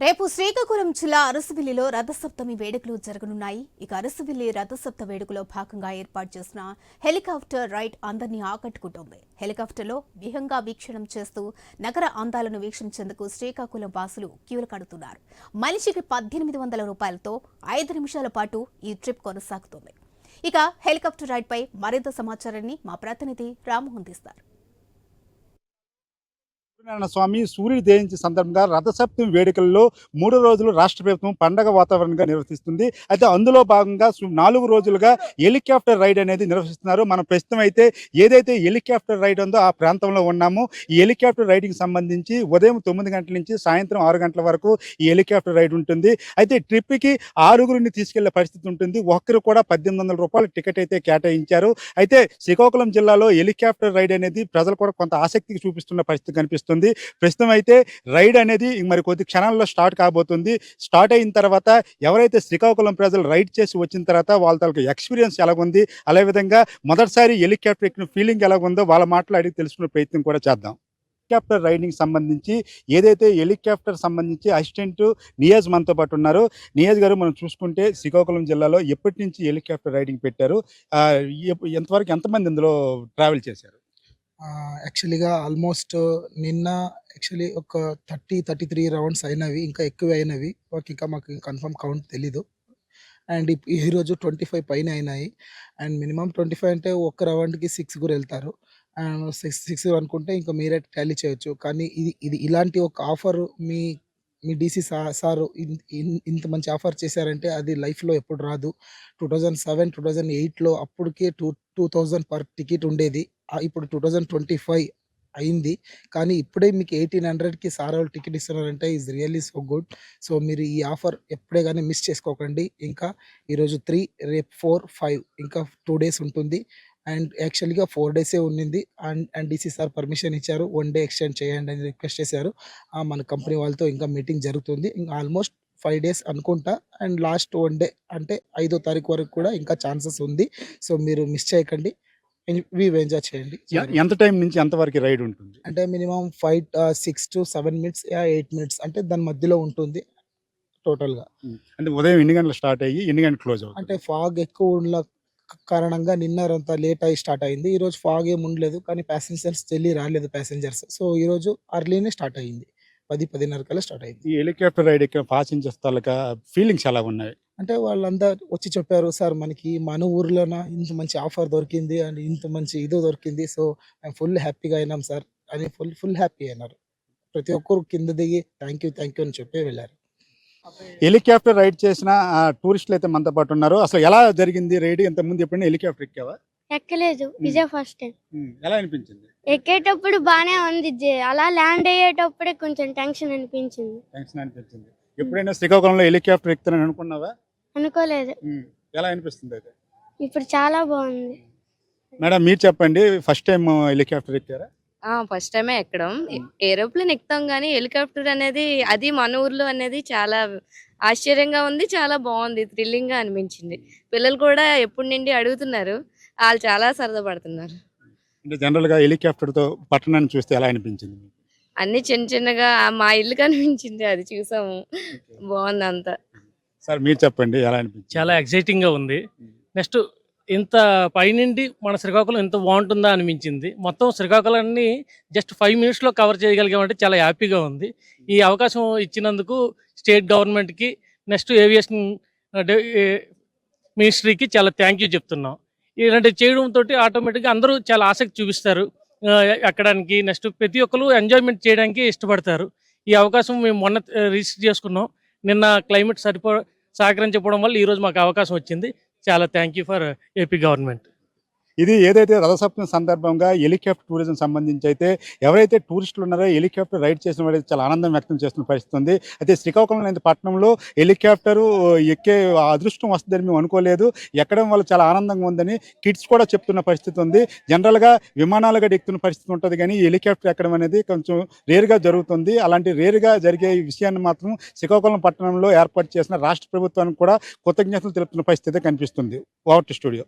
రేపు శ్రీకాకుళం జిల్లా అరసవిల్లిలో రథసప్తమి వేడుకలు జరగనున్నాయి. ఇక అరసవిల్లి రథసప్త వేడుకలో భాగంగా ఏర్పాటు చేసిన హెలికాప్టర్ రైడ్ అందరినీ ఆకట్టుకుంటోంది. హెలికాప్టర్లో విహంగా వీక్షణం చేస్తూ నగర అందాలను వీక్షించేందుకు శ్రీకాకుళం వాసులు క్యూలు కడుతున్నారు. మనిషికి 1800 రూపాయలతో 5 నిమిషాల పాటు ఈ ట్రిప్ కొనసాగుతోంది. ఇక హెలికాప్టర్ రైడ్ పై మరింత సమాచారాన్ని మా ప్రతినిధి రాము అందిస్తారు. సత్యనారాయణ స్వామి సూర్యుడి జయంతి సందర్భంగా రథసప్తమి వేడుకల్లో 3 రోజులు రాష్ట్ర ప్రభుత్వం పండగ వాతావరణంగా నిర్వహిస్తుంది. అయితే అందులో భాగంగా 4 రోజులుగా హెలికాప్టర్ రైడ్ అనేది నిర్వహిస్తున్నారు. మనం ప్రస్తుతం అయితే ఏదైతే హెలికాప్టర్ రైడ్ ఉందో ఆ ప్రాంతంలో ఉన్నాము. ఈ హెలికాప్టర్ రైడ్కి సంబంధించి ఉదయం 9 గంటల నుంచి సాయంత్రం 6 గంటల వరకు ఈ హెలికాప్టర్ రైడ్ ఉంటుంది. అయితే ట్రిప్కి 6గురిని తీసుకెళ్లే పరిస్థితి ఉంటుంది. ఒక్కరు కూడా 1800 రూపాయల టికెట్ అయితే కేటాయించారు. అయితే శ్రీకాకుళం జిల్లాలో హెలికాప్టర్ రైడ్ అనేది ప్రజలు కూడా కొంత ఆసక్తికి చూపిస్తున్న పరిస్థితి కనిపిస్తుంది. ప్రస్తుతం అయితే రైడ్ అనేది మరి కొద్ది క్షణాల్లో స్టార్ట్ కాబోతుంది. స్టార్ట్ అయిన తర్వాత ఎవరైతే శ్రీకాకుళం ప్రజలు రైడ్ చేసి వచ్చిన తర్వాత వాళ్ళ తాలూకు ఎక్స్పీరియన్స్ ఎలాగుంది, అదేవిధంగా మొదటిసారి హెలికాప్టర్ ఎక్కిన ఫీలింగ్ ఎలాగుందో వాళ్ళ మాటలు అడిగి తెలుసుకునే ప్రయత్నం కూడా చేద్దాం. హెలికాప్టర్ రైడింగ్ సంబంధించి ఏదైతే హెలికాప్టర్ సంబంధించి అసిస్టెంట్ నియాజ్ మనతో పాటు ఉన్నారు. నియాజ్ గారు, మనం చూసుకుంటే శ్రీకాకుళం జిల్లాలో ఎప్పటి నుంచి హెలికాప్టర్ రైడింగ్ పెట్టారు, ఎంతవరకు ఎంతమంది ఇందులో ట్రావెల్ చేశారు? యాక్చువల్‌గా ఆల్మోస్ట్ నిన్న యాక్చువల్లీ ఒక 33 రౌండ్స్ అయినవి. ఇంకా ఎక్కువే అయినవి. మాకు కన్ఫర్మ్ కౌంట్ తెలీదు. అండ్ ఈరోజు 25 పైన అయినాయి. అండ్ మినిమమ్ 25 అంటే ఒక్క రౌండ్‌కి 6 వెళ్తారు. అండ్ 6 అనుకుంటే ఇంకా మీరే టాలీ చేయొచ్చు. కానీ ఇది ఇలాంటి ఒక ఆఫర్ మీ మీ డీసీ సారు ఇంత మంచి ఆఫర్ చేశారంటే అది లైఫ్‌లో ఎప్పుడు రాదు. 2007, 2008లో అప్పటికే 2000 పర్ టికెట్ ఉండేది. ఇప్పుడు 2025 అయింది. కానీ ఇప్పుడే మీకు 1800కి సార్ వాళ్ళు టికెట్ ఇస్తున్నారంటే is really so good. So మీరు ఈ ఆఫర్ ఎప్పుడే గానీ మిస్ చేసుకోకండి. ఇంకా ఈరోజు 3, రేపు 4, 5 ఇంకా 2 డేస్ ఉంటుంది. అండ్ యాక్చువల్‌గా 4 డేసే ఉండింది. అండ్ డీసీ సార్ పర్మిషన్ ఇచ్చారు. 1 డే ఎక్స్టెండ్ చేయండి అని రిక్వెస్ట్ చేశారు. మన కంపెనీ వాళ్ళతో ఇంకా మీటింగ్ జరుగుతుంది. ఇంకా ఆల్మోస్ట్ 5 డేస్ అనుకుంటా. అండ్ లాస్ట్ 1 డే అంటే 5వ తారీఖు వరకు కూడా ఇంకా ఛాన్సెస్ ఉంది. సో మీరు మిస్ చేయకండి. ఎంజాయ్ చేయండి. ఎంత టైం నుంచి ఎంత వరకు రైడ్ ఉంటుంది? అంటే మినిమమ్ 6 to 7 మినిట్స్ 8 మినిట్స్ అంటే దాని మధ్యలో ఉంటుంది టోటల్‌గా. అంటే ఉదయం ఎన్ని గంటలకు స్టార్ట్ అయ్యి ఎన్ని గంటలకు క్లోజ్ అవుతుంది? అంటే ఫాగ్ ఎక్కువ ఉన్న కారణంగా నిన్నంతా లేట్ అయ్యి స్టార్ట్ అయింది. ఈరోజు ఫాగ్ ఏమి ఉండలేదు. కానీ ప్యాసింజర్స్ రాలేదు ప్యాసింజర్స్. సో ఈరోజు అర్లీనే స్టార్ట్ అయింది. 10, 10:30 కల్లా స్టార్ట్ అయింది. ఈ హెలికాప్టర్ రైడ్ ఎక్కిన ప్యాసింజర్స్ తాలూకా ఫీలింగ్స్ ఎలా ఉన్నాయి? అంటే వాళ్ళందరూ వచ్చి చెప్పారు, సార్ మనకి మన ఊర్లోన ఇంత మంచి ఆఫర్ దొరికింది అండ్ ఇంత మంచి ఇది దొరికింది. సో మేము ఫుల్ హ్యాపీగా అయినాం సార్ అని ఫుల్ హ్యాపీ అయినారు. ప్రతి ఒక్కరు కింద దిగి థ్యాంక్ యూ అని చెప్పి వెళ్ళారు. హెలికాప్టర్ రైడ్ చేసిన టూరిస్టులు అయితే మనతో పాటు ఉన్నారు. అసలు ఎలా జరిగింది రైడ్? ఇంతకుముందు ఎప్పుడైనా హెలికాప్టర్ ఎక్కావా? ఎక్కలేదు. ఇదే ఫస్ట్ టైం. ఎలా అనిపించింది? ఎక్కేటప్పుడు బానే ఉంది. అలా ల్యాండ్ అయ్యేటప్పుడే కొంచెం టెన్షన్ అనిపించింది. ఎప్పుడైనా శ్రీకాకుళంలో హెలికాప్టర్ ఎక్కుతానని అనుకున్నావా? అనుకోలేదు. ఎలా అనిపిస్తుంది అయితే? ఇప్పుడు చాలా బాగుంది. మేడం, మీరు చెప్పండి, ఫస్ట్ టైం హెలికాప్టర్ ఎక్కారా? ఫస్ట్ టైమే ఎక్కడం. ఏరోప్లేన్ ఎక్కుతాం కానీ హెలికాప్టర్ అనేది అది మన ఊర్లో అనేది చాలా ఆశ్చర్యంగా ఉంది. చాలా బాగుంది, థ్రిల్లింగ్ గా అనిపించింది. పిల్లలు కూడా ఎప్పటి నుండి అడుగుతున్నారు. వాళ్ళు చాలా సరదా పడుతున్నారు. అంటే జనరల్ గా హెలికాప్టర్ తో పట్టణాన్ని చూస్తే ఎలా అనిపించింది? అన్ని చిన్న చిన్నగా మా ఇల్లు కనిపించింది, అది చూసాము. బాగుంది అంతా. సార్ మీరు చెప్పండి, ఎలా అనిపించింది? చాలా ఎక్సైటింగ్ గా ఉంది. నెక్స్ట్ ఇంత పైనుండి మన శ్రీకాకుళం ఎంత బాగుంటుందా అనిపించింది. మొత్తం శ్రీకాకుళాన్ని జస్ట్ 5 మినిట్స్లో కవర్ చేయగలిగామంటే చాలా హ్యాపీగా ఉంది. ఈ అవకాశం ఇచ్చినందుకు స్టేట్ గవర్నమెంట్కి, నెక్స్ట్ ఏవియేషన్ మినిస్ట్రీకి చాలా థ్యాంక్ యూ చెప్తున్నాం. ఇలాంటివి చేయడంతో ఆటోమేటిక్గా అందరూ చాలా ఆసక్తి చూపిస్తారు ఎక్కడానికి. నెక్స్ట్ ప్రతి ఒక్కరు ఎంజాయ్మెంట్ చేయడానికి ఇష్టపడతారు. ఈ అవకాశం మేము మొన్న రిజిస్టర్ చేసుకున్నాం. నిన్న క్లైమేట్ సహకరించకపోవడం వల్ల ఈరోజు మాకు అవకాశం వచ్చింది. చాలా thank you for AP government. ఇది ఏదైతే రథసప్తమి సందర్భంగా హెలికాప్టర్ టూరిజం సంబంధించి అయితే ఎవరైతే టూరిస్టులు ఉన్నారో హెలికాప్టర్ రైడ్ చేసిన వారైతే చాలా ఆనందం వ్యక్తం చేస్తున్న పరిస్థితి ఉంది. అయితే శ్రీకాకుళం లాంటి పట్టణంలో హెలికాప్టరు ఎక్కే అదృష్టం వస్తుందని మేము అనుకోలేదు. ఎక్కడం వల్ల చాలా ఆనందంగా ఉందని కిడ్స్ కూడా చెప్తున్న పరిస్థితి ఉంది. జనరల్గా విమానాలుగా ఎక్కుతున్న పరిస్థితి ఉంటుంది, కానీ ఈ హెలికాప్టర్ ఎక్కడం అనేది కొంచెం రేరుగా జరుగుతుంది. అలాంటి రేరుగా జరిగే విషయాన్ని మాత్రం శ్రీకాకుళం పట్టణంలో ఏర్పాటు చేసిన రాష్ట్ర ప్రభుత్వానికి కూడా కృతజ్ఞతలు తెలుపుతున్న పరిస్థితి కనిపిస్తుంది. Over to studio.